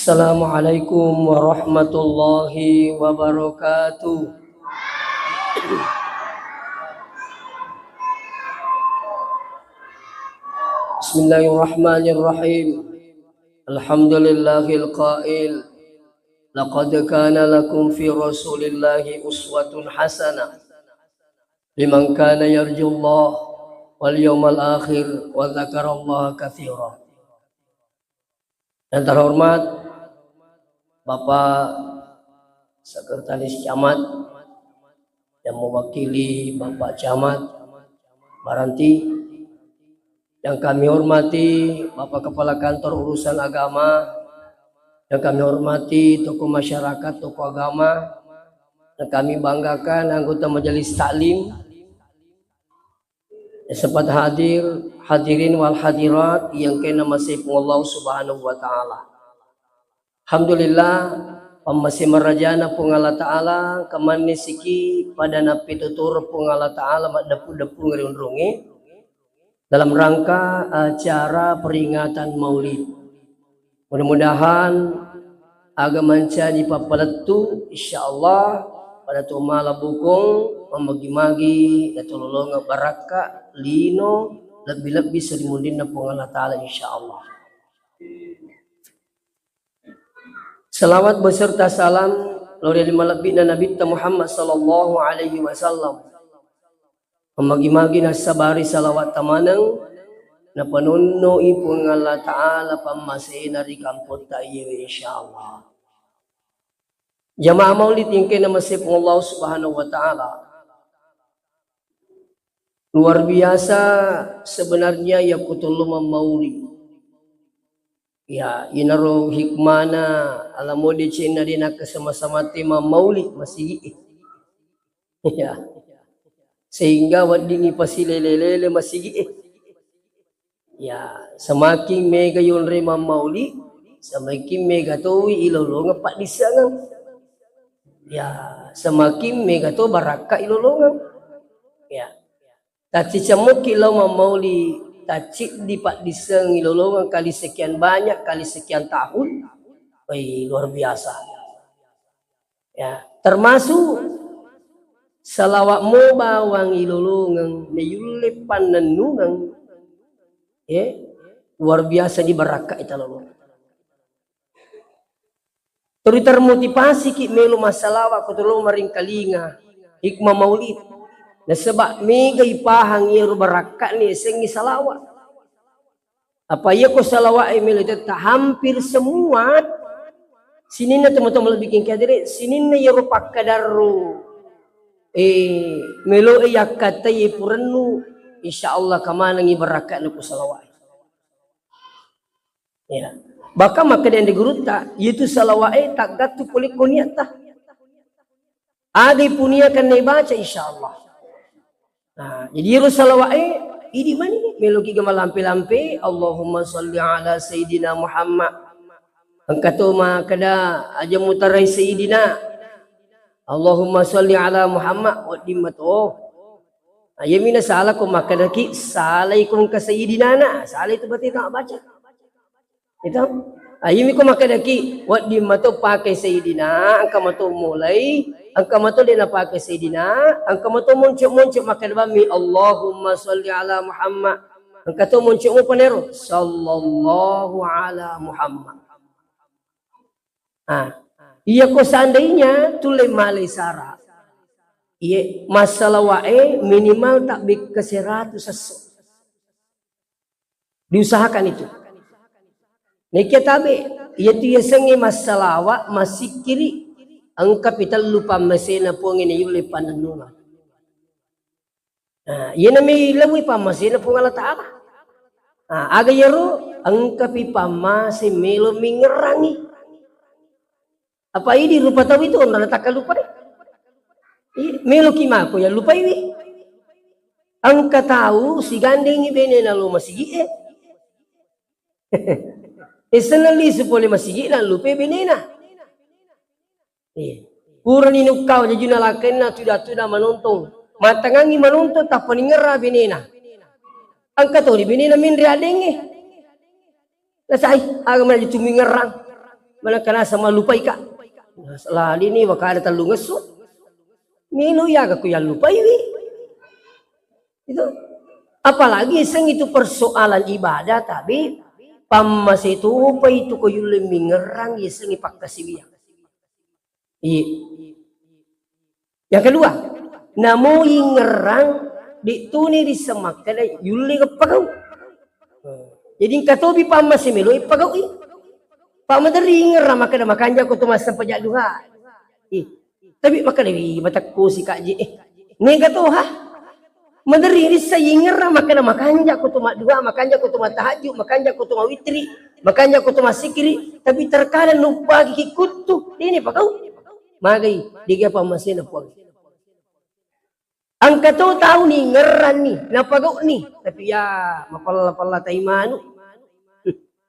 Assalamualaikum warahmatullahi wabarakatuh. Bismillahirrahmanirrahim. Alhamdulillahil qail. Laqad kana lakum fi Rasulillahi uswatun hasanah liman kana yarjullah wal yawmal akhir wa dzakarallaha katsiran. Yang terhormat Bapak Sekretaris Camat yang mewakili Bapak Camat Baranti, yang kami hormati Bapak Kepala Kantor Urusan Agama, yang kami hormati tokoh masyarakat, tokoh agama, dan kami banggakan anggota Majelis Taklim yang sempat hadir, hadirin wal hadirat yang kena masih Allah Subhanahu wa taala. Alhamdulillah masih merajana pung Allah taala kamane siki pada napi tutur pung Allah taala depu-depu ngerundrungi dalam rangka acara peringatan Maulid. Mudah-mudahan agama menjadi papaletu insyaallah pada tumala bukung memagi-magi datululunga baraka lino lebih-lebih selimundina pung Allah taala insyaallah. Salawat beserta salam lori lima lebih Nabi Muhammad sallallahu alaihi wasallam. Memagi-magi nasabari salawat tamanang na panunui pung Allah taala pamasina di kampung tayo insyaallah. Jamaah Maulid yang kena masih pung Allah Subhanahu wa taala. Luar biasa sebenarnya ya kutuluma Maulid. Ya, inaro hikmana alamo di Cina dina kesama-sama tema Maulid masih ya. Sehingga wadingi pasilelele masih ya, semakin mega yon rema Maulid, semakin mega to ilolonga pak disangang. Ya, semakin mega to baraka ilolonga. Ya. Tati camuk kilau Maulid tacik di pak diseng ilolongan kali sekian banyak, kali sekian tahun. Luar biasa. Ya, termasuk salawat mo bawang ilolongan neyule panenungan. Ya, luar biasa di baraka itu lolong. Turi termotivasi ki melu masalawat kutulung maring kalinga hikmah Maulid. Na sebab mega ipahang ieu baraka ni sengi salawat. Apa ya ko salawat ay militer hampir semua sinin na teman-teman lebih king kadire sinin na yero pakadaru melo yakata ye purenu insyaallah kamana ngi baraka na ko salawat. Ya. Baka maka den diguruta yitu salawat tak gatu kulik kuniata. Adi punia kan baca insyaallah. Nah, jadi salawat ini mana ni? Meloki gama lampe-lampe Allahumma salli ala Sayyidina Muhammad. Angkatu ma kada aja mutarai Sayyidina. Allahumma salli ala Muhammad wa dimatu. Ayamina salah ko makadaki salai ko ka Sayyidina na. Salai itu berarti tak baca. Itu ayami ko makadaki wa dimatu pakai Sayyidina, angka matu mulai angka mato din pakai Sayyidina, angka mato muncul maka dibami Allahumma salli ala Muhammad. Angka to muncul mo panero sallallahu ala Muhammad. Iya ko seandainya tulay malay sara. Iya masalah wae minimal tak bik ke 100 sesu. Diusahakan itu. Nek tabe iya tu sengi masalah wa masih kiri ang kapital lupa masina po ngini yuli pananungan. Yan na may lawi pa masina po nga taala. Aga yaro ang kapipa masi melo mingerangi. Apa ini rupa tahu itu orang tak lupa deh. Melo kima ko ya lupa ini. Ang katahu si gandeng ibene na lo masigi Esenali supole masigi na lupa benena. Pura ninukau jadi nalaken na tuda menuntung matangangi menuntung tak peningera benena angka to ni benena min riadenge nasai aga man itu mingerang mana kana sama lupai ka. Salah ini maka ada talu ngesu. Milo ya aku yang lupai wi. Itu apalagi seng itu persoalan ibadah tapi pamas itu apa itu ko yulim mingerang iseng ipak kasibiang. Yang kedua, namo ingerang dituni di semak kada yuli kepagau. Jadi katobi pamas milo ipagau i. Pamadari ingerang makada makanja ko tumas pajak duha. Tapi makada batakku si kaji nega to ha. Madari sa ingerang makada makanja ko tumas duha, makanja ko tumas tahajud, makanja ko tumas witri, makanja ko tumas sikri, tapi terkadang lupa kikutu ini pagau. Magay diga pamasin na puwag. Ang kato tao ni ngeran ni napagaw ni tapi ya mapala tay mano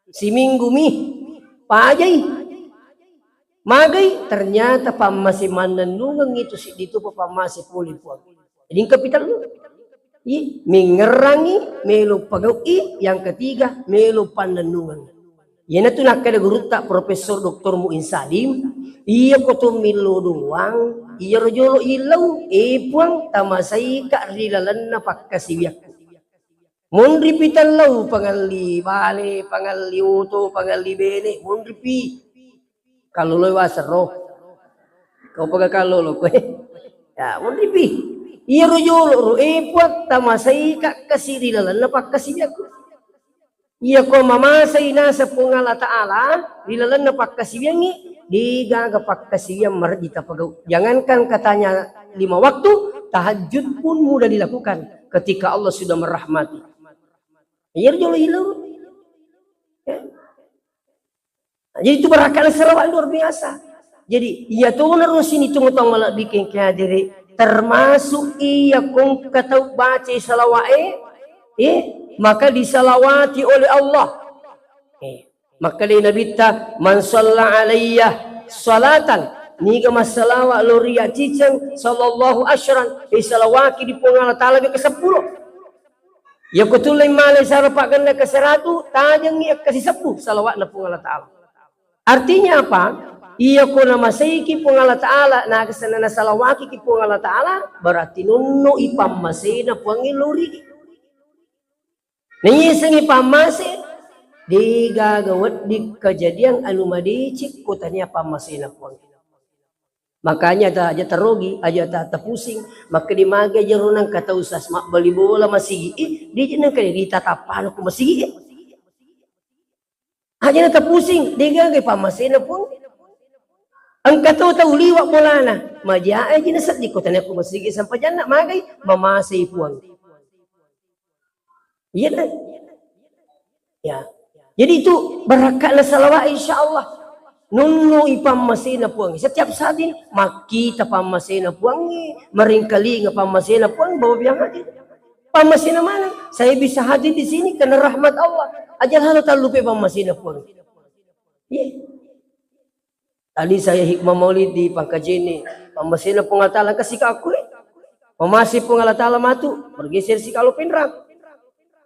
si minggu mi pajay magay ternyata pamasi mananungang itu si dito pa pamasi puli puwag. Jadi kapital lu mingerangi melo pagaw yang ketiga melo pananungang. Yan na nakada guruta Profesor Dr. Muin Salim. Iya ko tumilo doang. Iya rojolo ilaw. Puang tamasay ka rilalan na pagkasibiyak. Munripitan law. Pangali bale, pangali uto, pangali bene. Munripi. Kaluloy wasar roh. Kau pagkakalolo ko Ya, munripi. Iya rojolo ro. Puang tamasay ka kasirilalan na pagkasibiyak. Iya ko mamasay na sa pungala ta'ala rilalan na pagkasibiyangi di gaga pagkasibiyang marjita pagaw. Jangankan katanya 5 waktu, tahajud pun mudah dilakukan ketika Allah sudah merahmati. Iya jolo hilau. Jadi itu berakan serawak luar biasa. Jadi iya tuh narus ini tunggu-tunggu malah bikin kaya diri termasuk iya kong katau baca salawae maka disalawati oleh Allah. Maka di Nabi ta man shalla alayya salatan niga masalawa loria cicang sallallahu asyran salawaki di pungala taala ke 10. Ya kutulay malay sarapakan na ke 100 tajang iya kasi 10 salawat na pungala taala. Artinya apa? Iya ko na masayki pungala taala na kasana na salawaki ki pungala taala berarti nunno ipamasay na pangilori. Nangisangi pamasin di gagawat di kejadian alumadicik kotanya pamasin na puang. Makanya ta aja terogi aja ta terpusing maka di maga jarunang kata usas mak bali bola masih di jeneng kaya ditatapan aku masih aja na terpusing di gagawat pamasin na puang. Ang kataw tahu liwak bolana maja aja na sat di kotanya aku masih sampai jana magay mamasay puang. Iya kan? Ya. Jadi itu barakatlah salawat insyaallah. Nunno ipamasina puangi. Setiap saat ini makita pamasina puangi, meringkali ngapamasina puangi bawa biang hadir. Pamasina mana? Saya bisa hadir di sini karena rahmat Allah. Ajal halo tak lupa pamasina puangi. Iya. Tadi saya hikmah maulid di Pangkajene. Pamasina pungatala kasih ke aku. Mamasi pungatala matu bergeser si kalau penrang.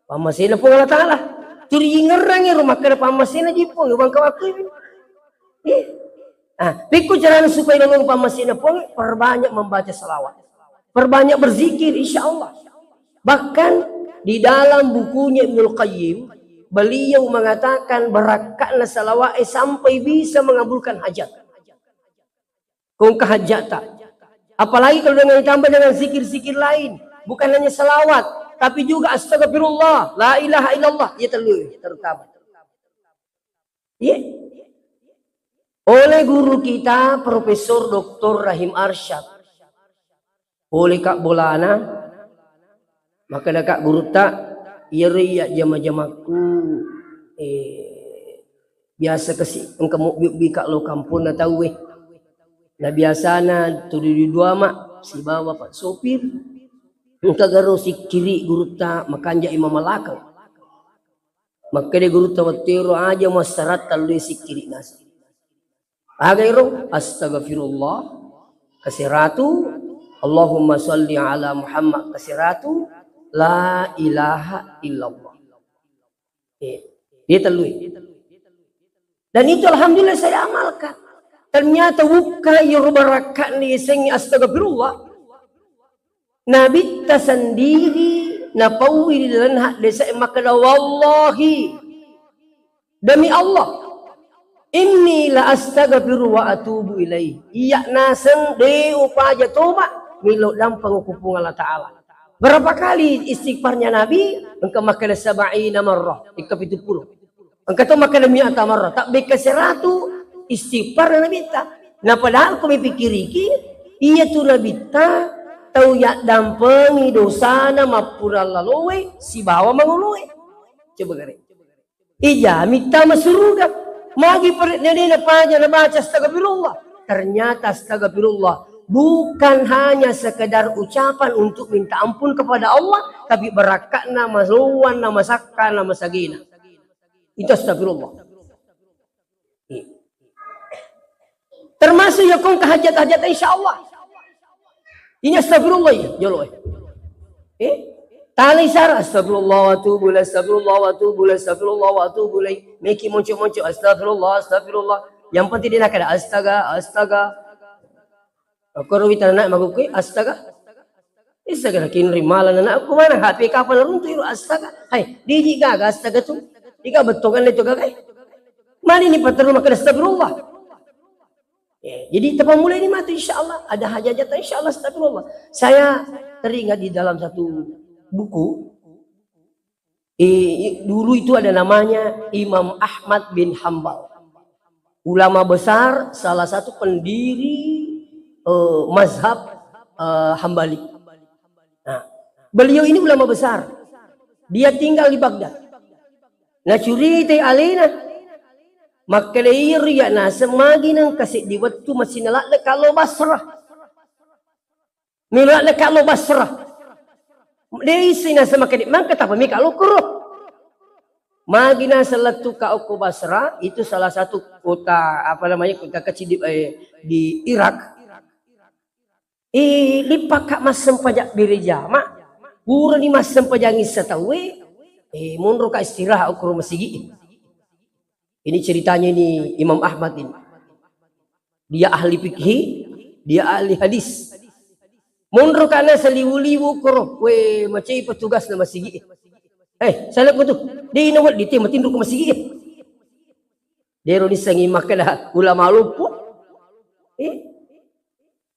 Pamasina po nga ta'ala. Turi ngerang rumah kada pamasina jipo ibang kawaktu. Piku jalan supaya nolong pamasina po perbanyak membaca salawat. Perbanyak berzikir insyaallah. Bahkan di dalam bukunya Ibnul Qayyim beliau mengatakan barakatna salawat sampai bisa mengabulkan hajat. Kung kahajatan. Apalagi kalau dengan ditambah dengan zikir-zikir lain, bukan hanya salawat, tapi juga astagfirullah, la ilaha illallah, ya terutama. Ya. Oleh guru kita Profesor Dr. Rahim Arsyad. Oleh Kak Bolana, maka ada Kak guru tak, iya riya jama-jamaku, biasa kasih engkau bi Kak lo kampung na tahu na biasa na tudu di dua mak si bawa pak sopir. Nunca garo si kiri guru ta makanja imam malakang. Maka dia guru ta watiro aja masarat talu si kiri nasi. Agairo astagfirullah kasiratu Allahumma sholli ala Muhammad kasiratu la ilaha illallah. Dia talu. Dan itu alhamdulillah saya amalkan. Ternyata buka barakat ni sengi astagfirullah. Nabi ta sendiri na pawi dan hak desa makna wallahi demi Allah inni la astaghfiru wa atubu ilaih. Iya naseng de upaja tobat milo dampang kupung Allah Ta'ala. Berapa kali istighfarnya Nabi? Engkau makan 70 marrah, 70. Engkau tu makan 100 marrah, tak beka 100 istighfar Nabi ta. Nah padahal kami pikir iki, iya tu Nabi ta tau ya dampengi dosa na mapura laluwe si bawa manguluwe. Coba gare. Ija minta masuruga. Magi perit na paja na baca astagfirullah. Ternyata astagfirullah bukan hanya sekedar ucapan untuk minta ampun kepada Allah, tapi berakat nama luan, nama sakka, nama sagina. Itu astagfirullah. Termasuk ya kong kehajat-hajat insyaAllah. Ini astagfirullah ya, jolo. Tali sar astagfirullah wa atubu ilaih, astagfirullah wa atubu ilaih, astagfirullah wa atubu ilaih. Meki muncul-muncul astagfirullah, astagfirullah. Yang penting dia nak ada astaga. Kalau kita nak maguki astaga. Astaga nak kinri malan nak aku mana HP kapan runtuh itu astaga. Hai, diji gaga astaga tu. Jika betul kan itu gaga. Mana ini paterun makan astagfirullah. Jadi tepat mulai ini mati insyaAllah. Ada hajat insyaAllah astagfirullah. Saya teringat di dalam satu buku. Dulu itu ada namanya Imam Ahmad bin Hambal. Ulama besar, salah satu pendiri mazhab Hambali. Nah, beliau ini ulama besar. Dia tinggal di Baghdad. Nah curita alina. Maka ya na semagi nang kasih di waktu masih nalak le kalau Basrah. Nalak le kalau Basrah. Dia isi na semakin mangka apa mi kalau kuruh. Magi na selatu ka Oko Basrah itu salah satu kota apa namanya kota kecil di Irak. Lipak kak masem pajak bireja mak. Pura ni masem pajangi setawe. Mundur ka istirahat ukur masigi. Ini ceritanya ini Imam Ahmad ini. Dia ahli fikih, dia ahli hadis. Mundur kana seliwu-liwu ukur. Macam petugas na masigi. Salah ko tu. Dia inawal di tim matindu ko masigi. Dia ro disangi makalah ulama lupu.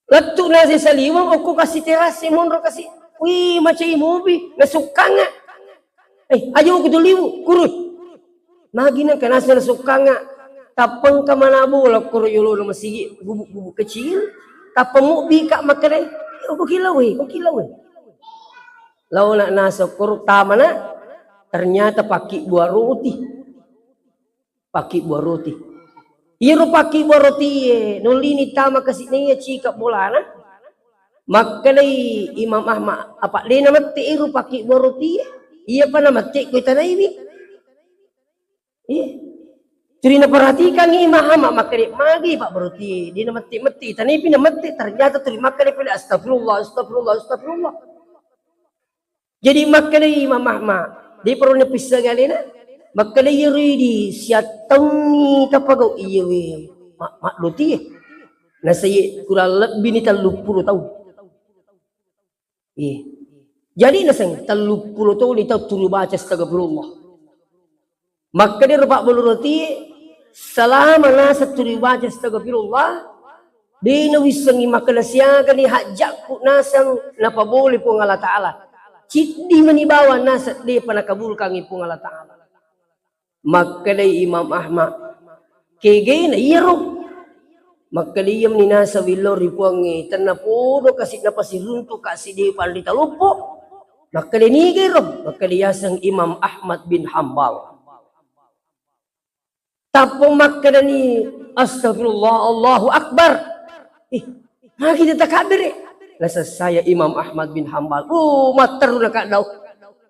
Letuk nasi saliwang aku kasih terasi mundur kasih. Wih macam mobil nasuka nga. Ayo ko liwu kurut. Magi na kanasa nasuka nga. Tapang ka manabo la kuro yulo na masigi bubuk-bubuk kecil. Tapang mo bika makanay. Ko kilaw eh. Law na nasa kuro tama na. Ternyata paki buah roti. Iro paki buah roti nulini tama kasi niya chika bolana. Makanay Imam Ahmad. Apa di naman iro paki buah roti. Iya pa naman ko itanay bi. Jadi na perhatikan ni Imam Ahmad makanay magi pak beroti. Di naman mati tanay pinamati ternyata terima makanay pala astagfirullah. Jadi makanay Imam Ahmad. Di perlu nepisa galina. Maka dia ready siatang ni tapagaw iya we mak luti na saya kurang lebih ni 30 tahun. Jadi nasang 30 tahun ni tahu turu baca astagfirullah. Maka dia rupak bulu roti selama nasa turu baca astagfirullah di nawisangi maka nasiakan ni hajak ku nasang napa boleh pun Allah Ta'ala. Cidi manibawa nasa dia panakabulkan ipung Allah Ta'ala. Maka day Imam Ahmad kegay na iyaro. Maka diyam ni nasa wilor ripuangi tanapudo kasi napasirunto kasi di pandita lupo. Maka day nigero. Maka diyasang Imam Ahmad bin Hambal. Tapong maka ni astagfirullah Allahu Akbar. Maki kita kabir Nasa saya Imam Ahmad bin Hambal. Mataru na ka daw.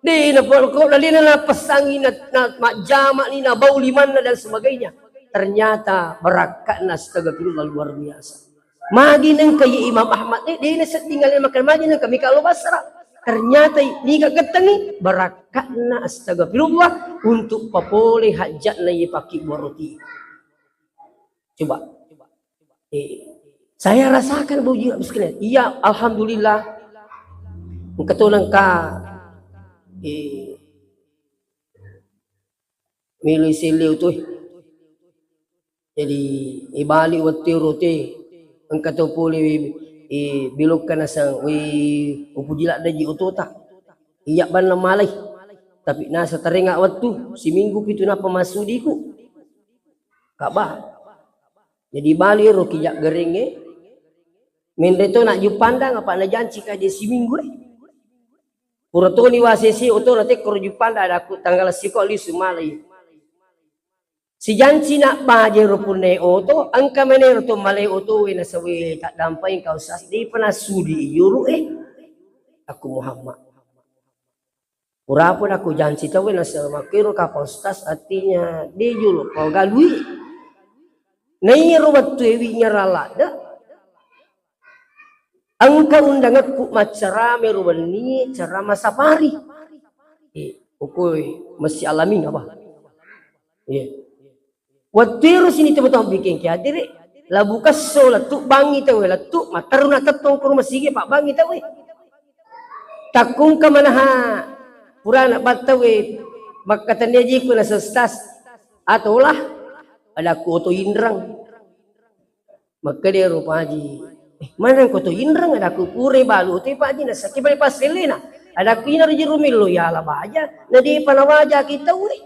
Di na po ko dali na napasangin na majama ni na bauliman na dan sebagainya. Ternyata berakat na astagfirullah luar biasa. Magi nang kay Imam Ahmad di na sa tinggal makan magi nang kami kalau Basra. Ternyata ni kagatani berakat na astagfirullah untuk papole hajat na ipaki roti. Coba. Saya rasakan bau jiwa sekalian. Iya, alhamdulillah. Ketulang ka milih siliw tu. Jadi ibali wati rote ang katupuli bilog ka na sa upujila da ji utota. Iya ban na malay. Tapi nasa taringa waktu si minggu itu na pamasudi ko. Kaba. Jadi bali ro kijak gering Mende to nak jupanda ngapa na janji ka di si minggu Pura to ni wasisi uto nate kor jupanda ada aku tanggal siko li sumalay. Si janji nak baje ro punne oto angka menero to malay oto na sawi tak dampay kau sas di panasudi yuru aku Muhammad. Pura pun aku janji tahu na sa makiro ka postas artinya di julu kau galui. Nai ro watu ewi nyaralada. Angka undangan ku macara merubani cara masafari. Ukoi masih alami apa? Watiru sini teman-teman bikin kia dire. Labu kaso latu bangi tahu latu mataruna tatong kur masige pak bangi tahu. Takung ka manaha purana batawe makatan dia jiku na sestas atolah ada ku oto indrang. Maka dia rupa haji. Mana ko to indrang ada ku pure balu te pa di na sakit bali paselena ada ku inar ji rumilo ya la baja na di panawaja kita we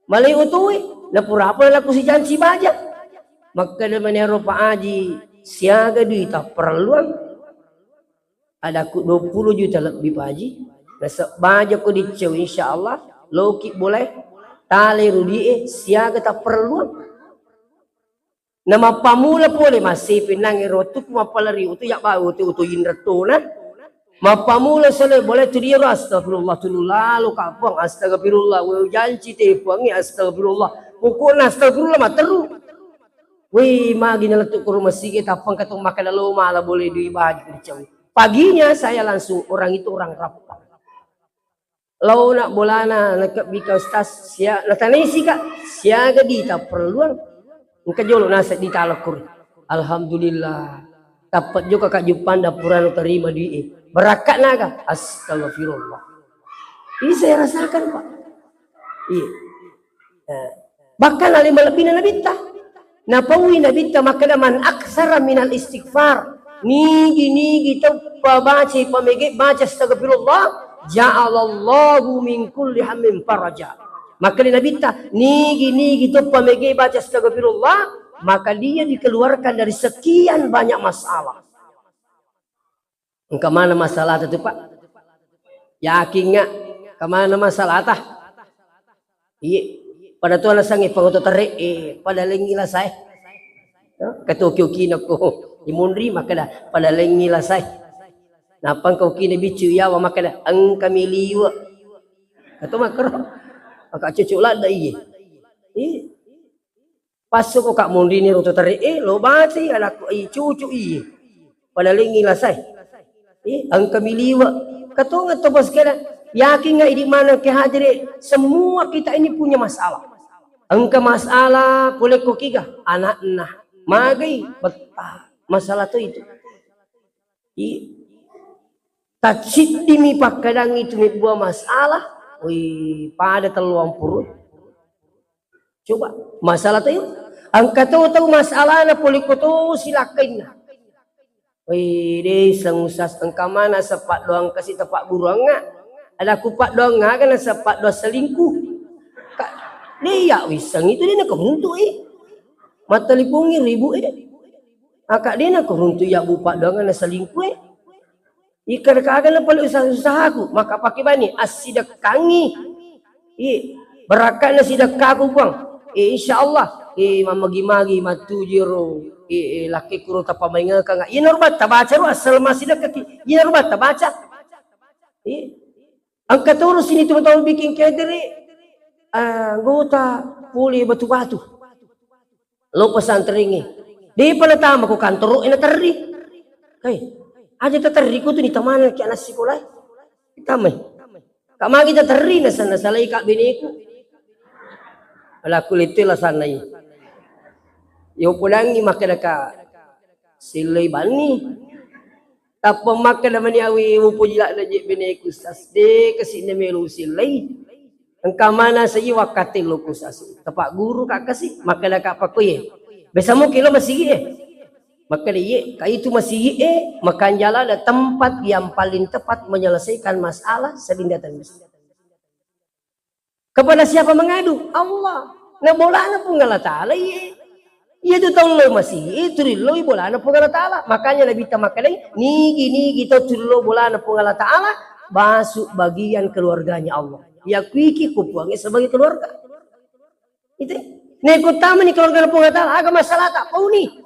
malay utuwe na pura pa la ku si janji baja maka de manero pa aji siaga duita perluan ada ku 20 juta lebih pa aji na baja ko di cew insyaallah loki boleh tali rudi siaga ta perluan nama pamula pole masih pinang erotuk mapalari utu yak bau utu inreto na mapamula sale boleh tu dia astagfirullah tu lalu kapang astagfirullah we janji te puangi astagfirullah pokokna astagfirullah materu we magi naletuk kur masih kita pang katong makan lalu malah boleh dibagi dicau paginya saya langsung orang itu orang rapat lau nak bolana nak bika ustaz sia natanisi kak siaga di tak perluan Engkau jolo nasa di talakur. Alhamdulillah. Dapat juga kak Jupanda purana terima di berakat naga. Astagfirullah. Ini saya rasakan pak. Iya. Bahkan alim lebih nabita. Napawi nabita maka man aksara minal istighfar. Nigi tau baca pamege baca astagfirullah. Ja'alallahu min kulli hammin faraja. Maka dia nabita nigi tu pamege baca astagfirullah maka dia dikeluarkan dari sekian banyak masalah. Engkau mana masalah itu pak? Yakin nggak? Kemana masalah tah? Iya. Pada tuan sangi pengotot terik pada lengilah saya. Kata kioki nak ko imundri maka dah pada lengilah saya. Napa kau kini bicu ya wa maka dah angka miliwa. Kata makro. Kak cucu lah dah iya. Pasuk kok kak mundi ni roto tarik lo bati ada cucu iya. Pada lengi lah saya. Angka miliwa. Kata ngat bos kena yakin nggak di mana ke hadir semua kita ini punya masalah. Angka masalah boleh kok kiga anak nah magai betah masalah tu itu. Tacit dimi pak kadang itu buah masalah. Wih, pada teluang purut. Coba masalah tu, angkat tahu masalah na poliko tu silakan. Wih, deh sengusas engkau mana sepak doang kasih tepak buruang ngak. Ada kupak doang ngak kan sepak doang selingkuh. Dia wisang itu dia nak keruntuk mata lipungi ribu akak dia nak keruntuk ya bupak doang kan selingkuh Ikan kagak perlu usaha aku maka pakai bani asidak kangi berakat nasi dekaku buang insyaallah mamagi-magi matu jiro laki kuro tapa mainga kanga inorbat tabaca ru asal masih dekat inorbat tabaca angkat terus ini teman-teman bikin kedere anggota puli batu-batu lo pesantren di penetama ku kantor ina terri aja terriku tu ni taman ki anak sekolah tamai kak magi terri na sana salai kak biniku ala kulit lah sana Yo pulang ni makan dekat silai bani. Apa makan nama ni awi upo jilak najib bini kusas de kesini melu silai. Engkau mana sayi wakati lo kusas. Tepak guru kak kasih makan dekat apa kuye. Bersama kilo masih maka dia itu masih makan jalan ada tempat yang paling tepat menyelesaikan masalah sebindatan mesti. Kepada siapa mengadu? Allah. Nah bolana pun Allah Ta'ala iya tu tahu lo masih itu lo bolana pun Allah Ta'ala. Makanya Nabi tamakadai ni kita tu lo bolana pun Allah Ta'ala masuk bagian keluarganya Allah. Ya kuiki kupuangnya sebagai keluarga. Itu. Nih utama nih keluarga pun Allah Ta'ala agak masalah tak kau ni.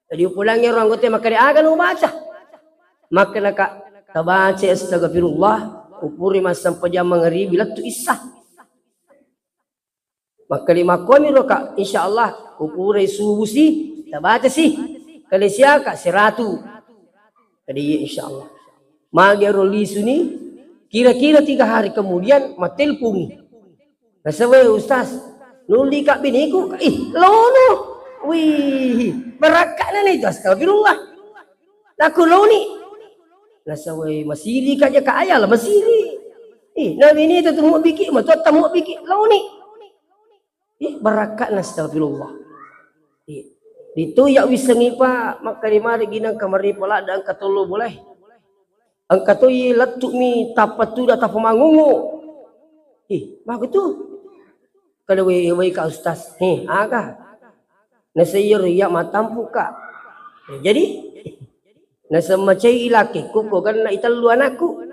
Jadi pulangnya orang kota maka dia akan membaca. Maka nak baca astagfirullah upuri masam pejam mengeri bila tu isah. Maka lima kami roka insyaallah upuri subuh si kita baca sih. Kali siaka seratu. Jadi insyaallah. Magi roli suni kira-kira 3 hari kemudian matelpungi. Nasawe ustaz nuli kak biniku lono. Wih, berakatnya nih itu astagfirullah. Aku lo ni. Nasawai masiri kaja ka ayah lah masiri. Nabi ni tu mau bikin, mau tu mau bikin lo ni. Berakatnya astagfirullah. Itu ya wisengi pak, maka di mari ginang kamari pala dan angkat lo boleh. Angkat tu ye letuk mi tapat tu dah tapu mangungu. Mak tu. Kalau wei ka ustaz, agak. Nasayir ya matampu ka. Jadi nasa macai ilaki kuko kan na italu anakku.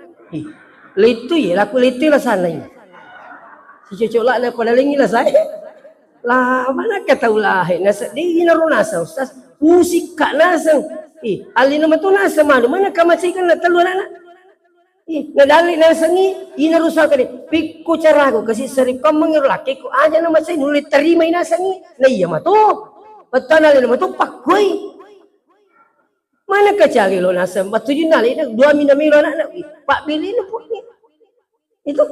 Litu ye laku litu lah sana ni. Si cocok lah pada lengi lah saya. Lah mana kata ulah nasa di naru nasa ustaz. Usik kak nasa. Ali nama tu nasa mana ka macai kan na talu anak. Nadali nasa ni ina rusak kali. Pikku cara aku kasih seri kau mengiru laki ku aja nama saya nulit terima nasa ni. Nah iya mah tu. Betul nali nama tu pak koi. Mana kecari lo nasam? Batu junali nak 2 minamiro nak pak bili ni pun ni. Itu.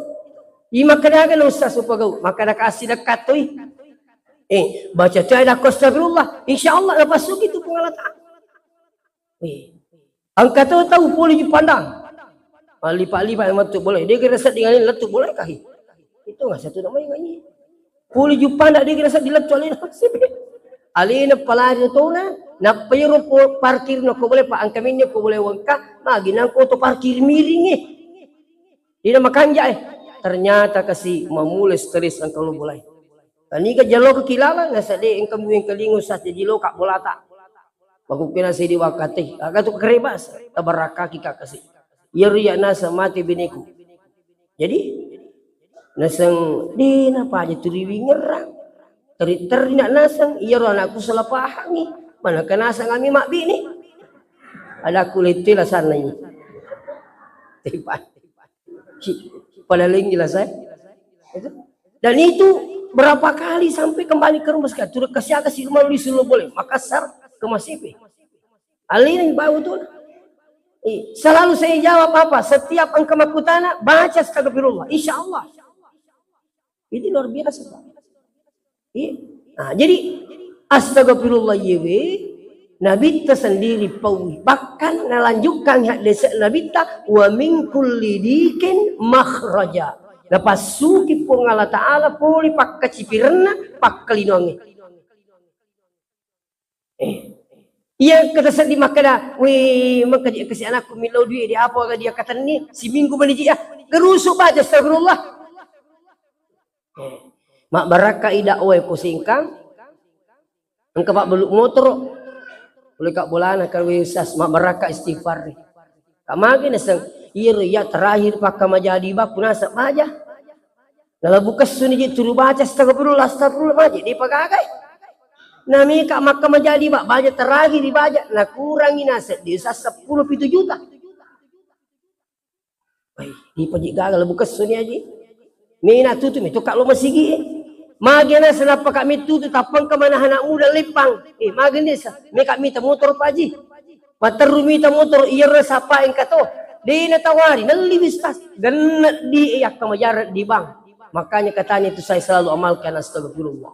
Ima kedagan ustaz upagau. Maka dah kasih dekat tu. Baca tu ada astagfirullah. InsyaAllah lepas tu gitu pengalatan. Angkat tu tahu boleh dipandang. Lipat-lipat yang betul boleh. Dia kira set dengan ini letup boleh kah? Itu enggak satu nama yang ini. Boleh jumpa nak dia kira set diletup oleh nasib. Alina palari tu na payro parkir no ko boleh pa ang kami ko boleh wangka maginang ko to parkir miring Dia makanja ternyata kasi mamulai stres ang kalau boleh. Tani ka jalo ka kilala na sa di ang kamuing kalingo sa jilo ka bolata. Magukina si di wakati. Aga to kerebas tabaraka kita kasi. Yeriya na sa mati biniku. Jadi nasang di na pa di turiwi ngerang. Teri nak nasang iya ro anakku salah paham ni. Mana ka nasang kami mak bini. Ada kulit lah sana ni. Tiba. Pada lagi lah saya. Dan itu berapa kali sampai kembali ke rumah sekarang. Sudah kasih rumah di Solo boleh. Makassar ke Masipi. Alin yang bau tu. Selalu saya jawab apa? Setiap engkau makutana baca astagfirullah. InsyaAllah. Ini luar biasa Pak. Nah, jadi astagfirullah yewe Nabi tersendiri pawi bahkan melanjutkan hadis Nabi ta wa min kulli dikin makhraja lepas suki pun Allah Ta'ala puli pak kacipirna pak kalinongi iya kata sedih makada wih maka dia kasih anakku milau duit dia apa dia kata ni si minggu meniji gerusuk baca astagfirullah mak baraka ida oe ko singkang engka pak beluk motor boleh kak bolana kalau wisas mak baraka istighfar ni kak magi nasang iya terakhir pak majadi bak punasa baja dalam bukas suni je turu baca astagfirullah baca di pagagai nami kak mak majadi bak baja terakhir dibaca na kurangi nasa di 10 juta di pajik gagal bukas suni aja mina tutup itu kak lo masigi magina senapa kami tu tapang ke mana anak muda lipang. Magina sa. May kami ta motor pa ji. Matarumi ta motor iya sapa yang kato. Di natawari nalibis tas dan di iyak kamajar di bang. Makanya katanya itu saya selalu amalkan astagfirullah.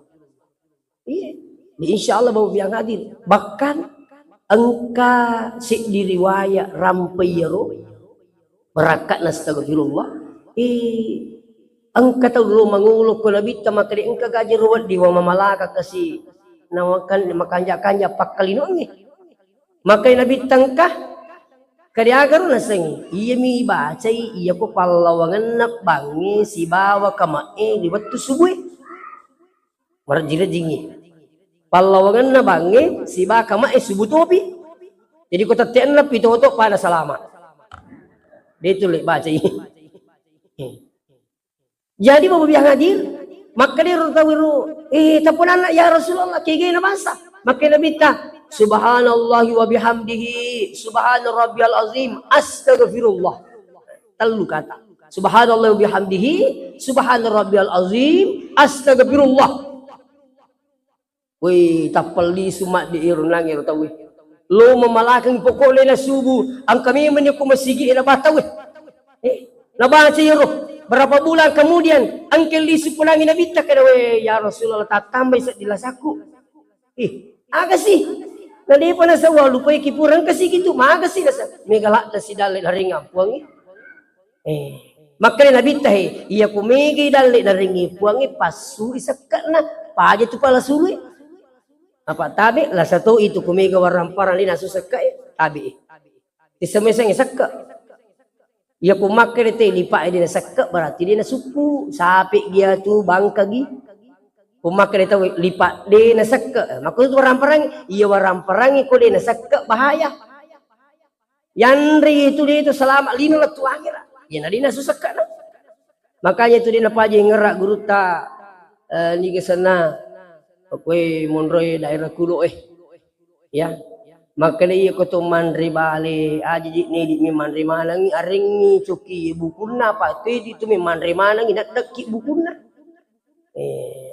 Iya. Insya Allah bawa biang hadir. Bahkan engka si diriwayat rampayero berakat nastagfirullah. Engka tahu dulu manguluk ko labita makari engka gaji ruwat di wa mamalaka kasi nawakan makanja-kanja pakalino ni. Makai nabi tangkah kadiagar na sangi. Iya mi baca iya ko palawangan na bangi si bawa kamae di waktu subuh. Marjira jingi. Palawangan na bangi si bawa kamae subuh topi. Jadi ko tatian na pito-to pada salama. Dia tulis baca ini. Jadi bawa biang hadir, maka dia tawiru, tapun anak ya Rasulullah, kaya na basa. Maka nabi ta, subhanallahi wa bihamdihi, subhana rabbiyal azim, astaghfirullah. Telu kata. Subhanallahi wa bihamdihi, subhana rabbiyal azim, astaghfirullah. Wih, tapali sumat di irunang ya tawi. Lo memalakang pokole na subuh, ang kami menyuku masigi na batawi. Nabaca yoro. Berapa bulan kemudian angkel lisu punangin nabi tak kada we ya Rasulullah tak tambah dilasaku. Aga sih. Nadi pa na sa lupa kipurang kasi gitu maga sih nasa megalak ta si dalil haringa puangi. Maka nabi tahe iya kumegi dalil haringi puangi pasu isakat na paja tu pala sului. Apa tabi lah satu itu kumega waramparan lina susakai tabi. Disemesang isakka. Ya kumakir itu lipat dia na sakak berarti dia na suku sapik dia tu bangkagi kumakir itu lipat dia na sakak maka itu orang perang iya orang perang ko dia na sakak bahaya yandri itu dia itu selamat lima letu akhir ya na dia na susakak na makanya itu dia na paje ngerak guru ta ni ke sana kowe monroy daerah kulo ya maka dia ko to mandri bale aja ni di mi mandri manang aring ni cuki bukuna pa tu di tu mi mandri manang nak dekki bukuna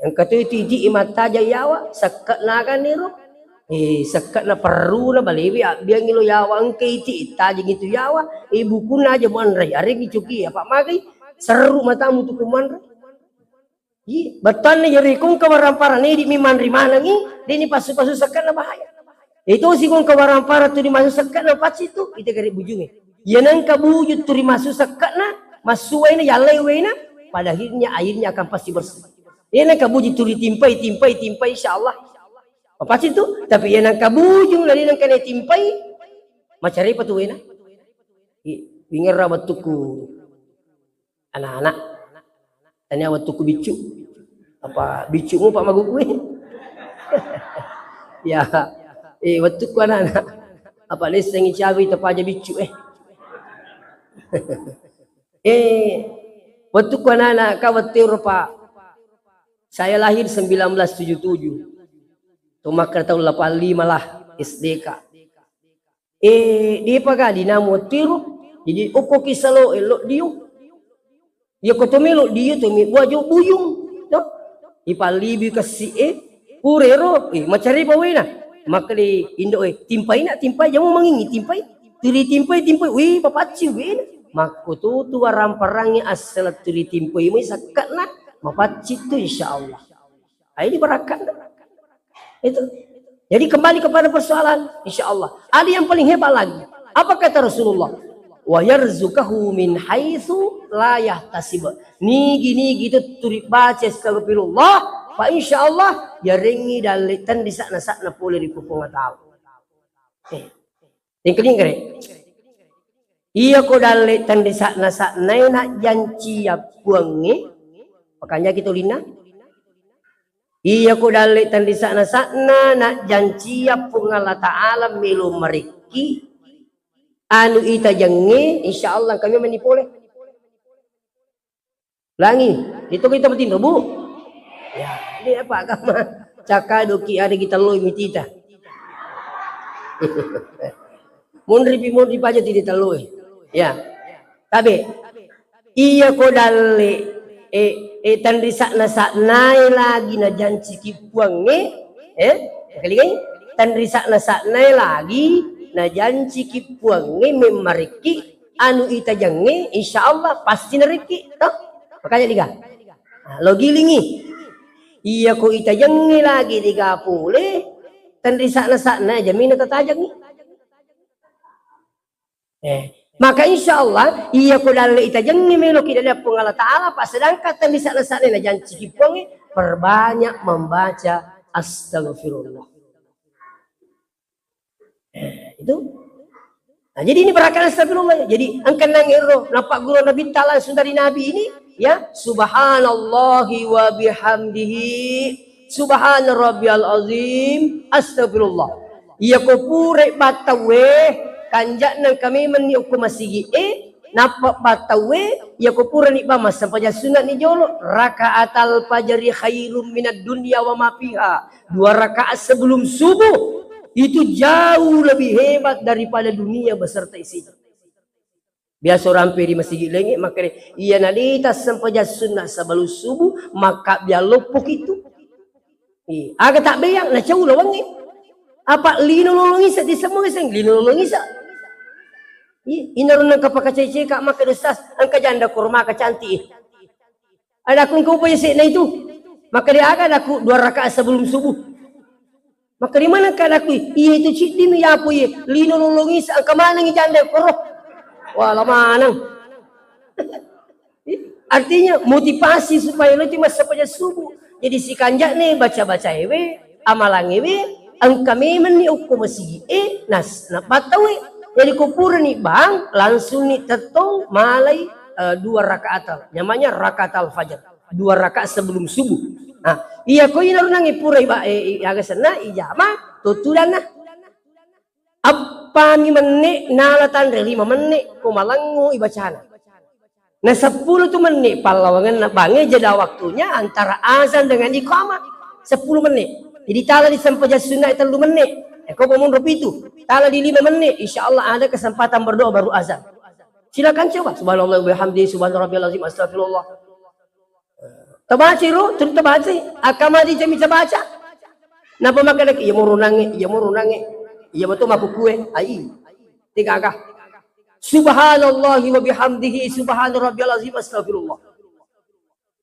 angka tu di imata jayawa sakat naga niro sakat na perlu na balewi biang ilo yawa angka iti ita gitu yawa bukuna aja mandri aring ni cuki apa magai seru matamu tu kumandri betan ni jadi kung kawarampara ni di mi mandri manang ni pasu-pasu sakat na bahaya. Itu sih kung kawarampara tu dimasuk sekat na patsi tu itu kari bujungnya. Yanang kabujut tu dimasuk sekat na masuai na yalewe na pada akhirnya akan pasti bersih. Yanang kabujut tu ditimpai insyaallah. Patsi tu tapi yanang kabujung lari nang kena timpai macari pa tu na. Bingar rabat tuku anak-anak. Tanya wat tuku bicu. Apa bicumu Pak Maguku? Ya. Waktu ku anak-anak apa les sengi cawi tepaja bicu waktu ku anak-anak kawatir Pak saya lahir 1977 tu maka tahun 85 lah SDK dia paga dinamo tiru jadi uko kisalo elok diu ya kotomelo dia tu mi waju buyung no ipalibi kasi purero macari bawena maka di Indo timpai jangan mengingi timpai tiri timpai wih papaci wih maka tu waram perangi asal tiri timpai ini sakat nak mapaci tu insyaallah ini berakat itu jadi kembali kepada persoalan insyaallah ada yang paling hebat lagi apa kata Rasulullah wa yarzukahu min haitsu la yahtasib nigi gitu turi baca astagfirullah Pak insyaallah ya ringi dalitan di sakna pulih di kupung tahu. Yang kedua kare. Iya ko dalitan di sakna nak janji ya buangi. Makanya kita lina. Iya ko dalitan di sakna nak janji ya pungala ta'ala milu meriki. Anu ita jange insyaallah kami menipoleh. Langi, itu kita betin Bu. Ya, ini apa agama? Caka doki ada kita loy mitita. Mundri aja tidak terloy. Ya. Tapi iya ko dalle tandri sakna lagi na janji kipuang kali kan tandri sakna lagi na janji kipuang memariki anu ita jange insyaallah pasti neriki toh makanya liga logi lingi Iya ko itajangi lagi 30. Tandri sana jamin tatajang ni. Maka insya Allah iya ko dalil itajangi melo kita lihat pung Allah Ta'ala pas sedangkan tandri sana na janji kipongi perbanyak membaca astagfirullah. Itu. Nah, jadi ini berakal astagfirullah. Jadi angkan nangiro nampak guru Nabi Ta'ala dari Nabi ini ya subhanallahi wa bihamdihi subhana rabbiyal azim astagfirullah. Iya ko pure batawe kanjak nang kami meniup ko masigi napa batawe iya ko pure ni ba mas sampai sunat ni jolo rakaatal fajri khairum minad dunya wa ma fiha. 2 rakaat sebelum subuh itu jauh lebih hebat daripada dunia beserta isinya. Biasa orang pergi masjid lagi maka ia nalita sampai sunnah sebelum subuh maka biar lupuk itu. Agak tak bayang nak jauh lah wangi. Apa lino nolongi sa di semua iseng lino nolongi sa. Inarun ng kapakacay kak maka dostas ang kajanda kurma ka cantik. Ada akong kau punya na itu. Maka dia agak aku 2 rakaat sebelum subuh. Maka di mana kan aku? Iya itu cik dimi ya apa ya? Lino nolongi sa ang kamana ng janda kuro. Wah lamanang. Artinya motivasi supaya lo cuma sampai subuh. Jadi si kanjak nih baca-baca ewe, amalang ewe, ang kami meni uko masigi nas na patawi. Jadi kupur nih bang, langsung nih tetong malai 2 rakaat. Namanya rakaat al-fajr. 2 rakaat sebelum subuh. Nah, iya ko ina runang ipura iba agasana ijama tutulan na. Apa ni menit nalatan 5 menit kumalangu ibacana. Nah 10 tu menit palawangan na bange jeda waktunya antara azan dengan iqamah 10 menit. Jadi tala di sampaja sunnah 3 menit. Kau ngomong itu. Tala di 5 menit, insya Allah ada kesempatan berdoa baru azan. Silakan coba. Subhanallah wa bihamdihi subhana rabbiyal azim astagfirullah. Tabaci ro, terus tabaci. Akama di jami baca. Napa makan lagi? Iya mau runangi. Iya betul maku kue. Ai. Tiga agak. Subhanallahi wa bihamdihi subhana rabbiyal azim astagfirullah.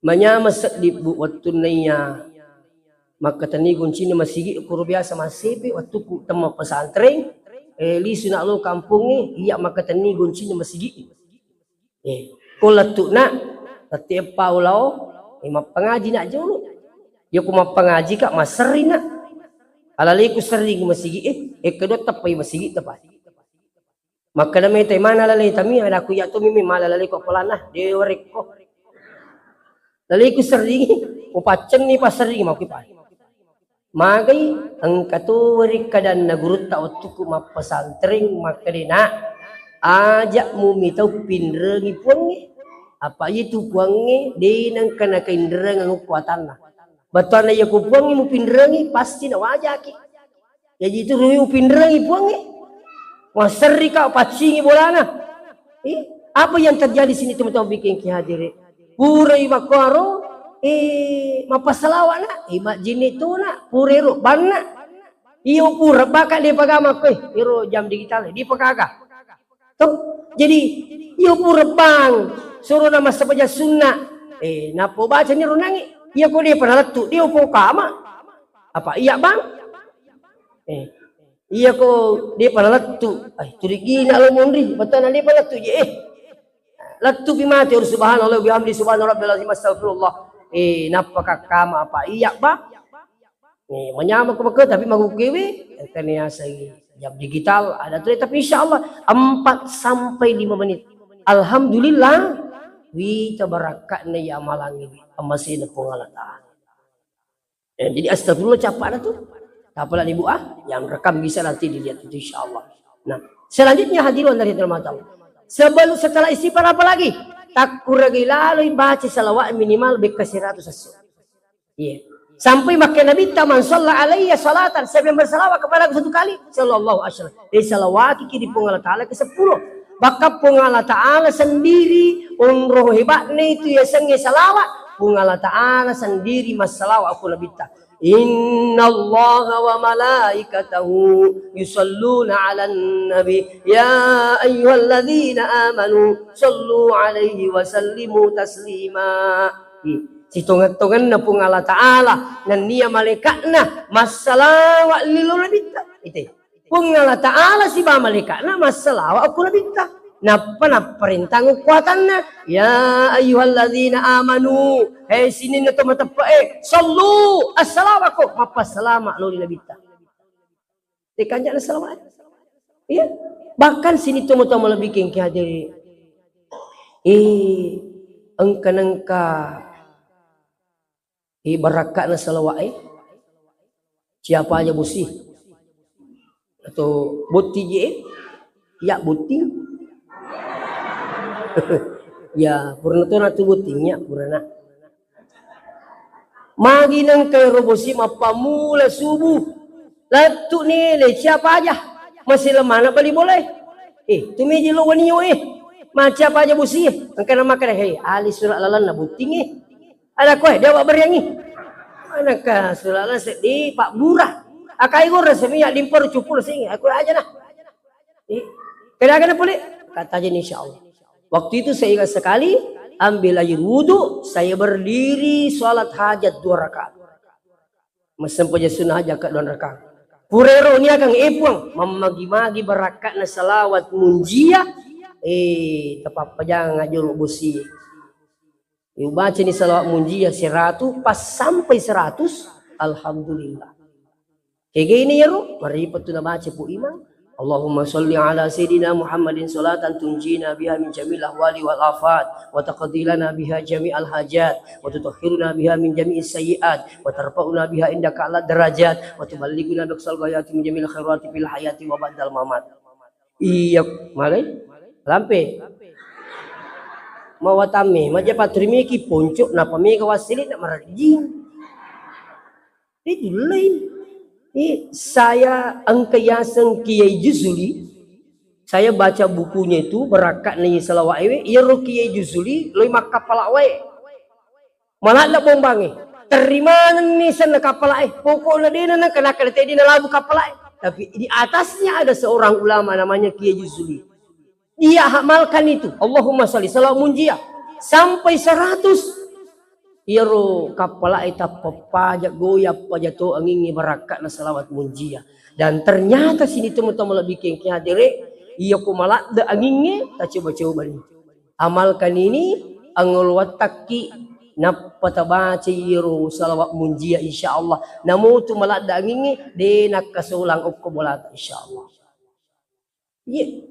Manyamas di waktu naya. Maka tanigun cina masigi kuro biasa masipi waktu ku tema pesantren li sunak lo kampung iya maka tanigun cina masigi kulatuk nak setiap paulau ima pengaji nak jolo ya ku ma pengaji kak maseri nak alali ku sering masigi kedua tapai masigi tepat maka namai tay mana lalai tami ada ku ya tu mimi malalali ko pelanah deorek ko lalai ku sering upaceng ni pasering mau kipai magai ang katurik kadan na gurut ta utuku mapasantring makarina ajak mu mitau pinrengi puangi apa itu puangi di nang kana kainreng ang kuatan na batuan na yaku puangi mu pinrengi pasti na wajaki jadi itu ruyu pinrengi puangi waseri ka pacingi bolana apa yang terjadi sini teman-teman bikin ki hadiri purai makwaro mapasalawa na ima jini tu na purero banna iyo pura baka di pagama ko iro jam digital di pagaga to jadi iyo pura bang suruh nama sabaja sunna napo baca ni runangi iya ko dia panalatu dia po kama apa iya bang iya ko dia panalatu ay turigina lo mondri betul na dia panalatu latu bimati subhanallah bihamdi subhana rabbil azim astagfirullah napaka kama apa iya ba menyama ko maka tapi magukewe kanya sa jam digital ada tuh tapi insyaallah 4 sampai 5 menit alhamdulillah wi tabarakat na ya amalangi amasin po ngalata jadi astagfirullah capak tuh apalah ibu yang rekam bisa nanti dilihat itu insyaallah. Nah selanjutnya hadirin dari Ramadan setelah istighfar apa lagi tak kuragi lalu baca salawat minimal beka 100 asal. Iya. Sampai maka Nabi taman sallallahu alaihi salatan saya bersalawat kepada aku 1 kali sallallahu alaihi wasallam. Salawat kiki di pung Allah Taala ke 10. Maka pung Allah Taala sendiri roh hebatnya itu ya sengi salawat pung Allah Taala sendiri masalawat aku Nabi ta. Inna Allah wa malaikatahu yusalluna ala nabi ya ayyuhalladzina amanu sallu alaihi wa sallimu taslima. Situngan-tungan na pong Allah Ta'ala nan niya malaikat na masalawa lilo nabita. Ito. Kung Allah Ta'ala si ba malaikat na masalawa ako nabita. Napa na perintah kekuatan na. Ya ayyuhalladzina amanu. Hei sini na tumatapa sallu assalamu ko. Mapasalama lo nabita. Tekan na salawat. Iya. Bahkan sini tumatama lebih keng kihadiri. Ang kanangka barakat na salawat siapa aja busi atau buti je ya buti ya purna to na tu butinya purna magi nang kay robosi mapamula subuh latu nile siapa aja masih lemah na bali boleh tumi jilo waniyo macam apa aja busi ang kana makare hey ali surat lalan na buting ada kue dia buat beriangi mana ka sulalan sedih Pak Burah akai gora semia limpor cupul sing aku aja nah kadang-kadang boleh kata aja insyaallah waktu itu saya ingat sekali ambil air wudu saya berdiri sholat hajat 2 rakaat mesen punya sunnah aja ke 2 rakaat purero ni akan epuang memagi-magi berakat na salawat munjia tepat pajang ngajur busi baca ni salawat munjia 100 pas sampai 100 alhamdulillah kayak gini ya ru mari patu na baca pu imam Allahumma sholli ala sayidina Muhammadin salatan tunjina biha min jamil ahwali wal afat wa taqdilana biha jami'al hajat wa tutahhiruna biha min jami'is sayyiat wa tarfa'una biha indaka ala darajat wa tuballighuna biqsal ghayati min jamil khairati fil hayati wa ba'dal mamat iya malai lampe mawatame maja patrimi ki poncok na pamega wasilit na marajin itu lain saya angkayasan Kiai Juzuli saya baca bukunya itu berakat ni salawat ewe iya ro Kiai Juzuli loi makapala wae malah la bombange terima ni sana kapala pokoknya dia na kena kete dia labu kapala tapi di atasnya ada seorang ulama namanya Kiai Juzuli dia amalkan itu Allahumma sholli salawat munjia sampai 100 iro kapala eta papajak goyap pajato angin barakat na salawat munjia dan ternyata sini teman-teman lebih kengki hadire iya kumalak da anginnya tak coba-coba nih amalkan ini angul wataki napata baca iro salawat munjia insyaallah namu tu malak da anginnya de nak kasulang ukko bolat insyaallah iya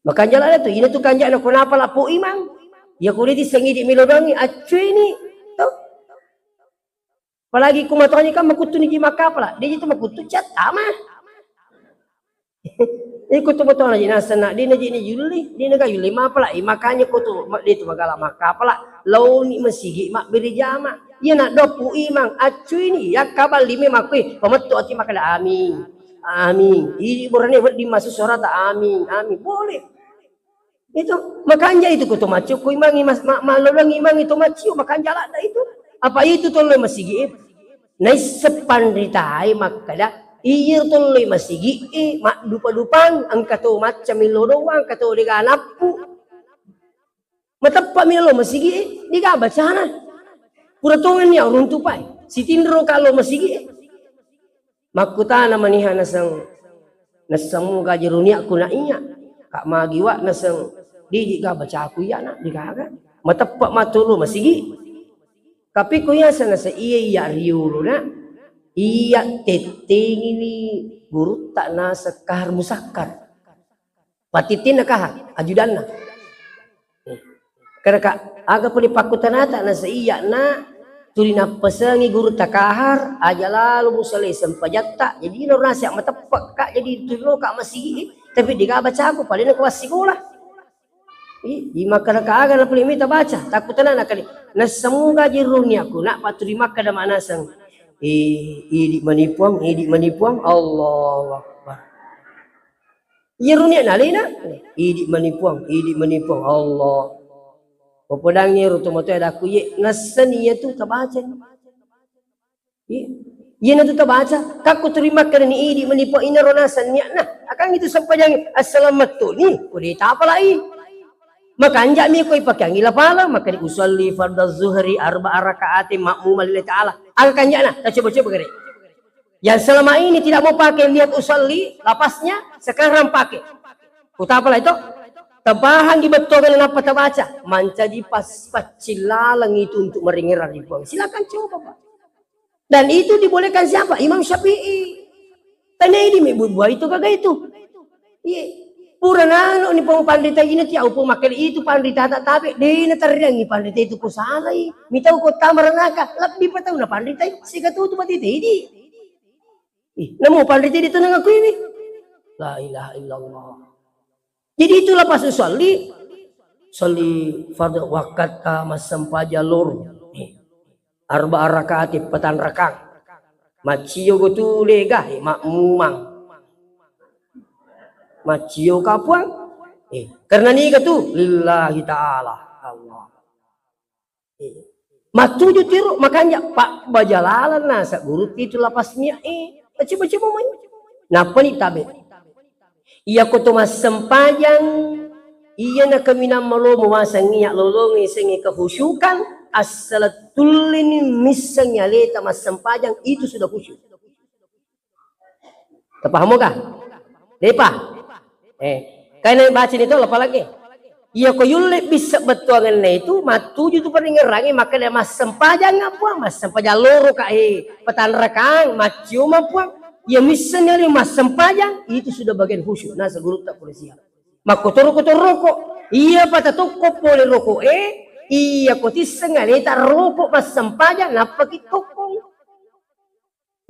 makanya lah tu ini tu kanjak nak kenapa lah po imam ya kulit sengi di milodangi acuy ni apalagi kumatonya kan makutu ni maka pala dia itu makutu cat ama ikut betul aja nasana dia naji ni juli dia naga juli ma pala makanya kutu dia tu magala maka pala lau ni masigi mak beri jama ia nak dopu imang acuy ni ya kabal lime makui pemetu ati makala amin amin ini borane di masuk suara tak amin amin boleh itu makanya itu kutu macu ku imang malulang imang itu macu makanya lah itu apa itu tolong masigi nai sepandritai makada iya tolong masigi mak dupa-dupang ang kato macam milo doang kato diganapu matapa milo masigi diga bacana puratongan niya runtupai si tindro kalau masigi makutana manihan nasang gajerunia kuna iya kak magiwa nasang di ga baca aku ya nak diga matapa matulu masigi tapi kuya sana sa iya riulo na iya teting ini guru tak na sa kahar musakar patitin na kahar ajudan na karena aga puli pakutanata na sa iya na tuli na pasangi guru tak kahar aja lalu musalay sampajatta jadi no rasya matapak kak jadi tulo kak masih tapi diga baca aku paling na kuasikulah di makan kaaga na puli mita baca takutan na kali na semoga jirunya aku nak paturima kada manasang idi manipuang Allah akbar jirunya nalina idi manipuang Allah popodang ni rutumoto ada aku ye nasaniya tu tabaca ye na tu tabaca kaku terima kada ni idi manipuang inarona sanya nah akan itu sampai yang assalamualaikum ni kudita apa lagi Maka anjak mi ko ipakai angila pala maka di usalli fardhu zuhri arba'a rakaati ma'mum lillahi ta'ala. Angka anjak nah, kita coba-coba gede. Yang selama ini tidak mau pakai lihat usalli, lapasnya sekarang pakai. Kota apa itu? Tabahan dibetulkan apa terbaca? Manca di pas pacilalang itu untuk meringira dibuang. Silakan coba Pak. Dan itu dibolehkan siapa? Imam Syafi'i. Tanya ini buah itu kagak itu. Iya. Purana ni pang pandita ini tiap upung makan itu pandita tak tapi dia na tariangi pandita itu ko salay. Mitaw ko tamaranaka. Lebih patau na pandita sikat tu pandita ini. Namo pandita dito nang aku ini. La ilaha illallah. Jadi itulah pas usolli fardhu wakat masampaja lor. Arba rakaat petan rakang. Maciyo go tu lega makmumang. Maciyo kapuang karena ni katu lillahi ta'ala Allah matuju tiru makanya Pak bajalalan nasa guru itu lapas mia baca-baca main napa ni tabe iya ko to mas sempajang iya na kami na malo mumasang iya lolongi sengi kehusyukan asalatul ini misang nyaleta mas sempajang itu sudah khusyuk terpaham kah? Lepa karena baca itu apa lagi? Iya ko yule bisa betuangan itu matuju tu peringerangi maka dia mas sempajang apa mas sempajang loro petan rekang macium apa ya misalnya mas sempajang itu sudah bagian khusyuk nah seguru tak boleh siap mak kotor rokok iya pada toko boleh rokok iya ko tiseng tak rokok mas sempajang napa kita toko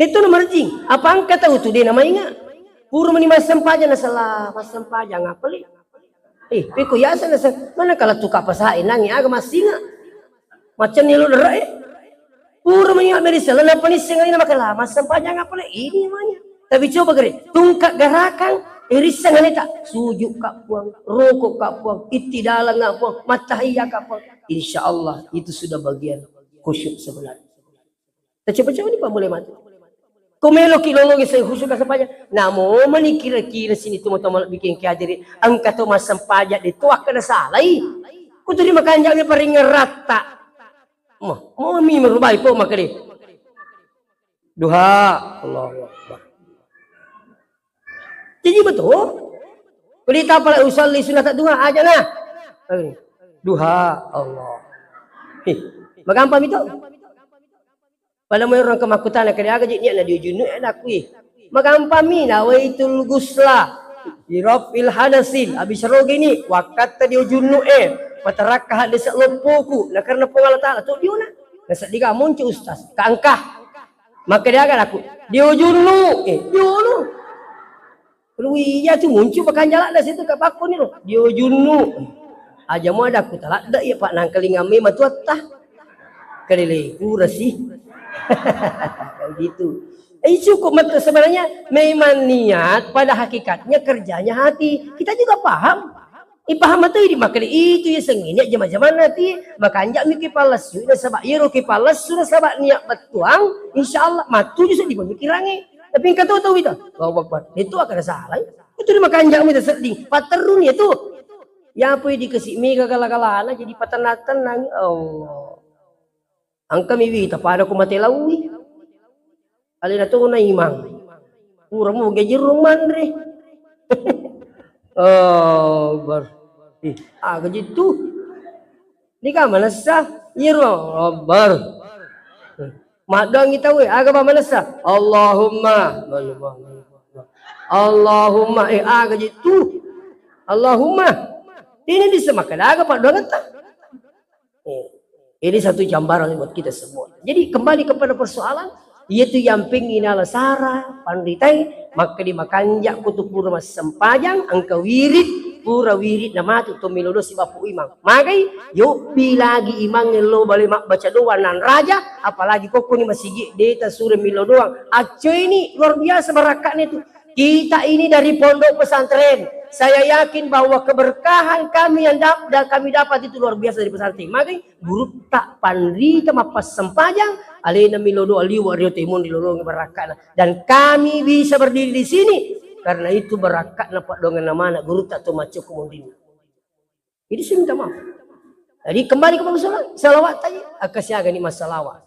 itu nomor jing apa angka tahu tu dia namanya puro mani mas sempajang na salah mas sempajang apa li peko yasa na mana kalau tuka pasain nangi aga masinga macam ni lo dera puro mani ameri salah na panis singa ina makala mas sempajang apa li ini namanya tapi coba gere tungkak gerakan irisan neta sujud kak puang rokok kak puang itidalang kak puang matahiyah kak puang insyaallah itu sudah bagian khusyuk sebenarnya coba-coba ni pak boleh mati kumelo kilologi saya khusyuk sampajak namo mani kira-kira sini teman-teman bikin kiadiri angka tu mas sampajak itu akan salai ku terima kanjangnya paling ngerata mau mi merubai po makali duha Allahu Akbar jadi betul berita pala usolli sunat duha aja nah duha Allah magampam itu pada mo orang kemakutan na kaya gaji niya na diujunu na kui magampami na waitul gusla dirafil hadasin abis rogi ni wakat ta diujunu patarakah de sa lopoku na karena pengalata to diuna nasa diga munci ustaz kaangkah maka dia aku diujunu diunu ruiya tu munci pakanjala da situ kapakon ni lo diujunu aja mo ada ku talada ya pak nang kelingame matuatah kalile kurasi gitu. Cukup sebenarnya memang niat pada hakikatnya kerjanya hati. Kita juga paham. Paham itu dimakan itu ya senginya zaman-zaman nanti makanya mikir palas sudah sabak iro ki palas sudah sabak niat betuang insyaallah matu juga dipemikirannya. Tapi engkau tahu itu. Allahu Akbar. Itu akan salah. Itu dimakan jamu itu sedih. Paterun itu. Ya apa dikasih mi kagala-galana jadi patenatan Allah. Angka miwi pada ko matelawi alina to na imang pura mo gaji ruman re oh bar gaji tu di ka manasa yiro bar madang kita we aga ba manasa Allahumma gaji tu Allahumma ini disemakan aga pak doang ta ini satu gambaran buat kita semua. Jadi kembali kepada persoalan, yaitu yang pengin alasara, panditai, maka dimakanjak kutuk pura mas sempajang, angka wirid, pura wirid nama tu milodo si bapu imang. Magai, yuk lagi imang lo balik mak baca doa nan raja, apalagi kok ni masih deta sura milodoang. Aco ini luar biasa barakatnya itu. Kita ini dari pondok pesantren. Saya yakin bahwa keberkahan kami yang kami dapat itu luar biasa dari pesantren. Makanya guru tak pandri mapas sempajang alena milodo aliu wario timun di lorong berakat. Dan kami bisa berdiri di sini karena itu berakat napak dengan nama anak guru tak tu macam kemudian. Jadi saya minta maaf. Jadi kembali kepada salawat tadi. Akasnya agak nikmat salawat.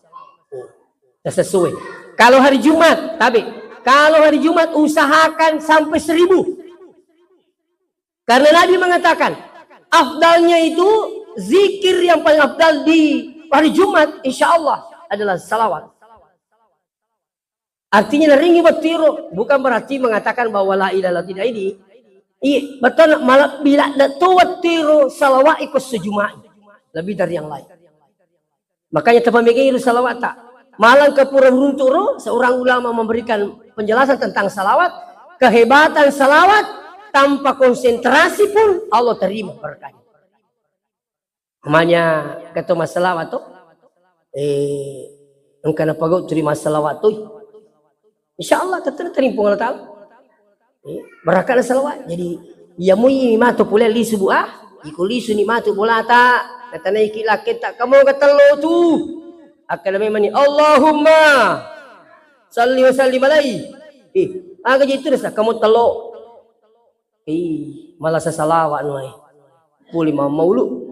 Dah sesuai. Kalau hari Jumat, kalau hari Jumat usahakan sampai 1000. Karena Nabi mengatakan, afdalnya itu zikir yang paling afdal di hari Jumat, insya Allah adalah salawat. Artinya neringi batiru, bukan berarti mengatakan bahwa la ilaha tidak ini. Iya, betul. Malah bila datu batiru salawat ikut sejumai lebih dari yang lain. Makanya terpemikiran salawat tak. Malang ke pura runturo, seorang ulama memberikan penjelasan tentang salawat, kehebatan salawat tanpa konsentrasi pun Allah terima berkahnya. Namanya kata masalah tu, engkau nak pagau terima salawat tu, insya Allah terima Allah Taala. Berkat salawat. Jadi ia mui matu pula li subuh ikuli suni matu pula tak kata naik laki tak kamu kata lo tu akan memang ni Allahumma salli wa sallim alaihi. Agak gitu dah kamu telok. Malah salawat nuai. Puli maulu.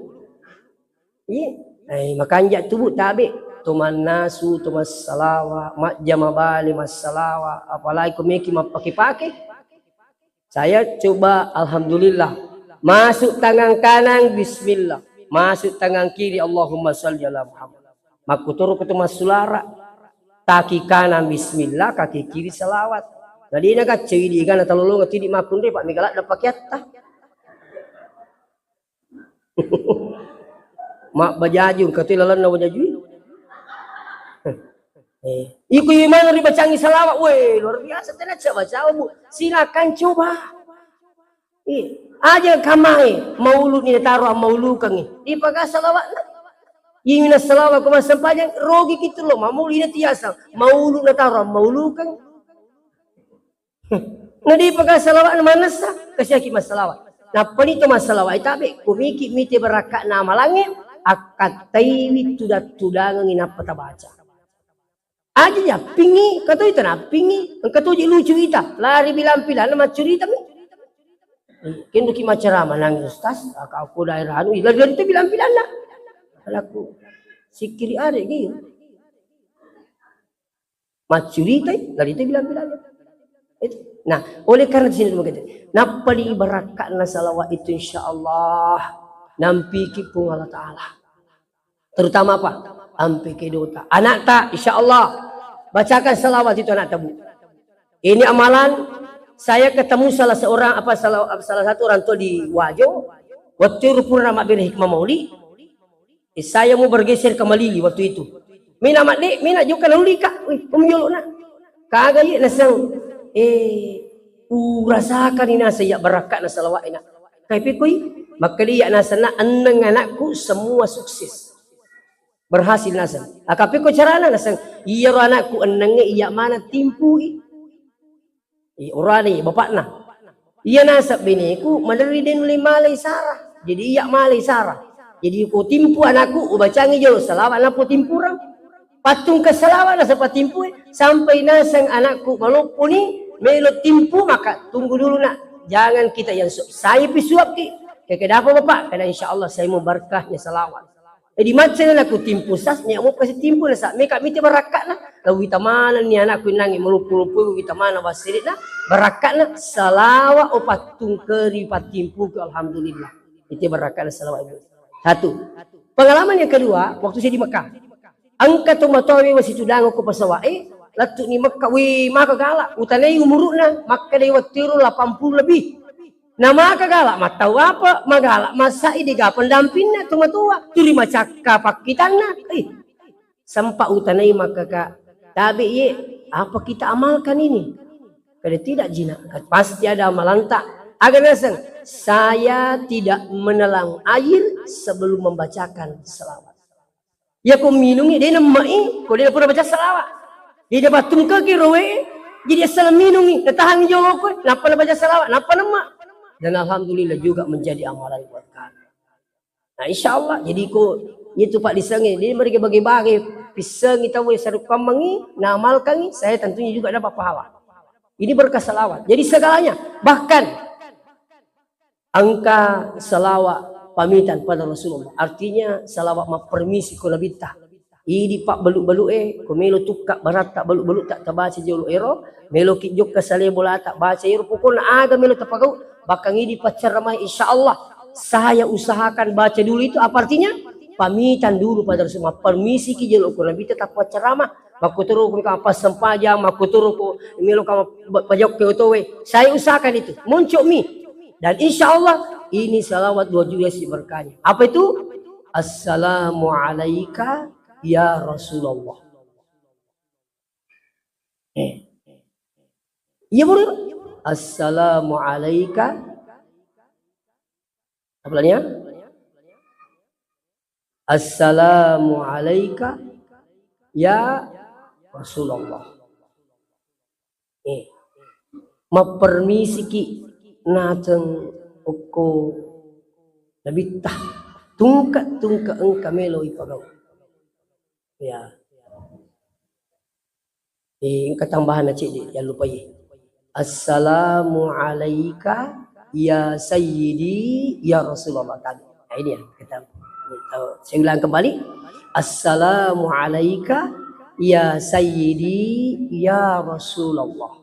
Makanya tubuh tabe tuman nasu tumas salawat mak jamabali mas salawat apalagi kumiki pakai saya coba alhamdulillah masuk tangan kanan bismillah masuk tangan kiri Allahumma shalli ala Muhammad maku turu ketemu sulara kaki kanan bismillah kaki kiri salawat jadi nak ciri kan talulu ngati di makun pak migalak dapat kiatta mak bajajun katilalan na bajajun iku iman ri bacangi salawat luar biasa tenan baca Bu silakan coba aja kamai maulud ni taruh maulud kang di pakai salawat Yimina salawat kuma sampanya rogi gitu loh maulud ni tiasa maulud na taruh maulud kang na di pakai salawat mana sah kasih mas salawat na panito mas salawat itabe kumiki miti berakat nama langit akatai tudangan inapa baca aja ya pingi kata itu na pingi engkau tuji lucu ita lari bilang-bilang nama cerita ni kendo ki macarama nangis ustaz aku daerah anu lari itu bilang-bilang lah aku sikiri ada gitu macurita lari itu bilang-bilang nah oleh karena di sini begitu napa diibaratkan salawat itu insyaallah nampi ki pun Allah Taala terutama apa ampi kedota anak tak insyaallah bacakan salawat itu anak tabu ini amalan saya ketemu salah satu orang tua di Wajo waktu rupun nama bir hikmah mauli saya mau bergeser ke Malili waktu itu mina mak mina juga nuli kak umyolo na kagak ye nasang rasakan ini saya berakat na salawat ina kai pikui maka dia nasana annang anakku semua sukses berhasil nasan. Akapi ko carana nasan. Iya anakku enenge iya mana timpu urani bapak na. Iya nasab biniku madari den malay sarah. Jadi iya malay sarah. Jadi ko timpu anakku ubacangi jo salawat na po timpurang. Patung ke salawat na sa patimpu sampai nasang anakku malupo ni melo timpu maka tunggu dulu nak. Jangan kita yang saya pisuap ki. Kaya apa bapak? Karena insyaallah saya mau berkahnya salawat. Jadi macam mana aku timpu sas ni mau kasih timpu lah sak meka miti berakat lah lalu kita mana ni anakku nangi melupu-lupu kita mana basirit lah berakat lah salawat patung keri patimpu ke alhamdulillah itu berakat lah salawat itu satu pengalaman yang kedua waktu saya di Mekah angkat tu matawi masih tudang aku pasawai latuk ni Mekah maka galak utanai umuruna maka dia waktu 80 lebih nama kagala matau apa magala masa ini ga pendampingnya tua turi macaka pakitana sampai utanai maka ka tabi ye apa kita amalkan ini kalau tidak jina pasti ada amalan tak agar nasang saya tidak menelan air sebelum membacakan selawat ya ku minungi dia namai kau dia pernah baca selawat dia dapat tungka kirowe jadi asal minungi tahan jawab ko napa baca selawat napa nama dan alhamdulillah juga menjadi amalan buat kami. Nah insyaallah jadi ko itu Pak disengi ini mereka bagi-bagi pisang kita we saruk pamangi namalkan saya tentunya juga dapat pahala. Ini berkah salawat. Jadi segalanya bahkan angka salawat pamitan pada Rasulullah. Artinya salawat ma permisi ko nabita. Idi pak beluk-beluk ko melo tukak barat tak beluk-beluk tak tabaca jolo ero, melo kijok ka sale bola tak baca ero pokoknya aga melo tapagau, bakang idi pacaramai insyaallah. Saya usahakan baca dulu itu apa artinya? Pamitan dulu pada Rasulullah. Permisi ki jolo ko nabita tak pacarama. Makuturu ko apa sempajang, makuturu ko melo ka pajok ke otowe. Saya usahakan itu. Muncul mi. Dan insyaallah ini salawat 2 juta si berkahnya. Apa itu? Assalamu alayka ya Rasulullah. Iya boleh. Assalamu alayka. Apa lainnya? Assalamu alayka ya Rasulullah. Mapermisi ki nateng oko nabitah tungkat engka melo ipagaw. Ya. Engka tambahan na cik jangan lupa ye. Assalamu alayka ya sayyidi ya Rasulullah tadi. Nah, ini ya kita saya ulang kembali. Assalamu alayka ya sayyidi ya Rasulullah.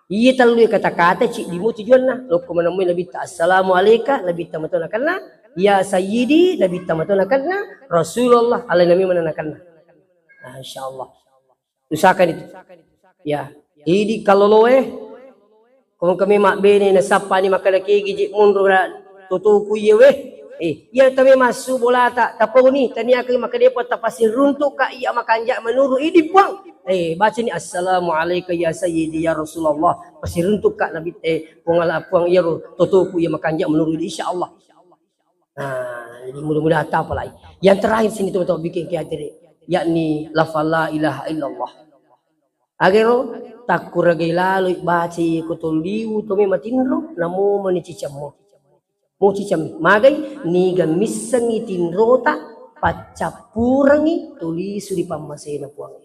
Iya terlalu kata-kata cik dimu tujuan lah. Loko menemui Nabi ta assalamu alayka Nabi ta matanakanna ya sayyidi Nabi ta matanakanna Rasulullah alai Nabi mananakanna. Nah, insyaallah. Usahakan itu. Ya. Idi kalau loe kung kami mak bene na sapa ni makalaki gijik munro na tutuku ye weh. Ya tami masu bola tak tapo ni tani akan makadepo tapasir runtuk ka iya makanja menuru idi puang. Baca ni assalamu alayka ya sayyidi ya Rasulullah. Pasir runtuk ka nabi puang iya tutuku iya makanja menuru insyaallah. Nah, jadi mudah-mudahan tak apa lagi. Yang terakhir sini teman-teman bikin kehadirin yakni lafal la ilaha illallah. Agero takuragai lalu baca kutuliu tome matindro namo manicicamo. Mo cicam magai niga misangi tinrota pacapurangi tuli suri pamasena puang.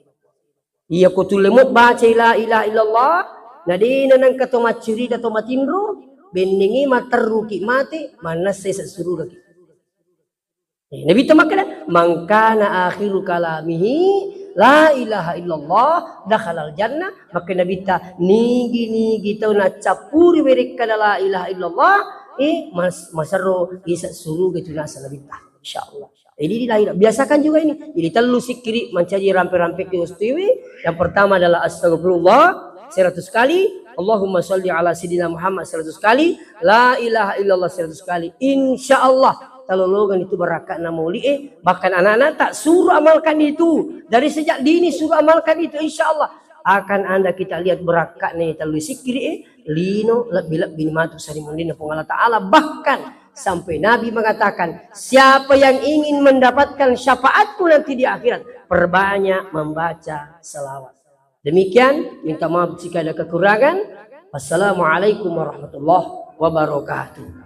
Iya kutulemut baca la ilaha illallah nadina nang katoma curi dato matindro bendengi mataruki mate manas saya suruh lagi. Nabi tamakana mangkana akhiru kalamihi la ilaha illallah dakhalal jannah. Maka Nabi ta nigi tau na capuri mereka la ilaha illallah masaro isa suruh gitu nasa Nabi ta insyaallah. Jadi biasakan juga ini. Jadi telu sikiri mencari rampe-rampe ke ustiwi. Yang pertama adalah astagfirullah 100 kali, Allahumma sholli ala sayyidina Muhammad 100 kali, la ilaha illallah 100 kali. Insyaallah talologan itu barakat namoli bahkan anak-anak tak suruh amalkan itu dari sejak dini suruh amalkan itu insyaallah akan anda kita lihat barakat nih talu sikiri lino bilak bin matu sarimundina Allah taala bahkan sampai Nabi mengatakan siapa yang ingin mendapatkan syafaatku nanti di akhirat perbanyak membaca selawat. Demikian minta maaf jika ada kekurangan. Wassalamualaikum warahmatullahi wabarakatuh.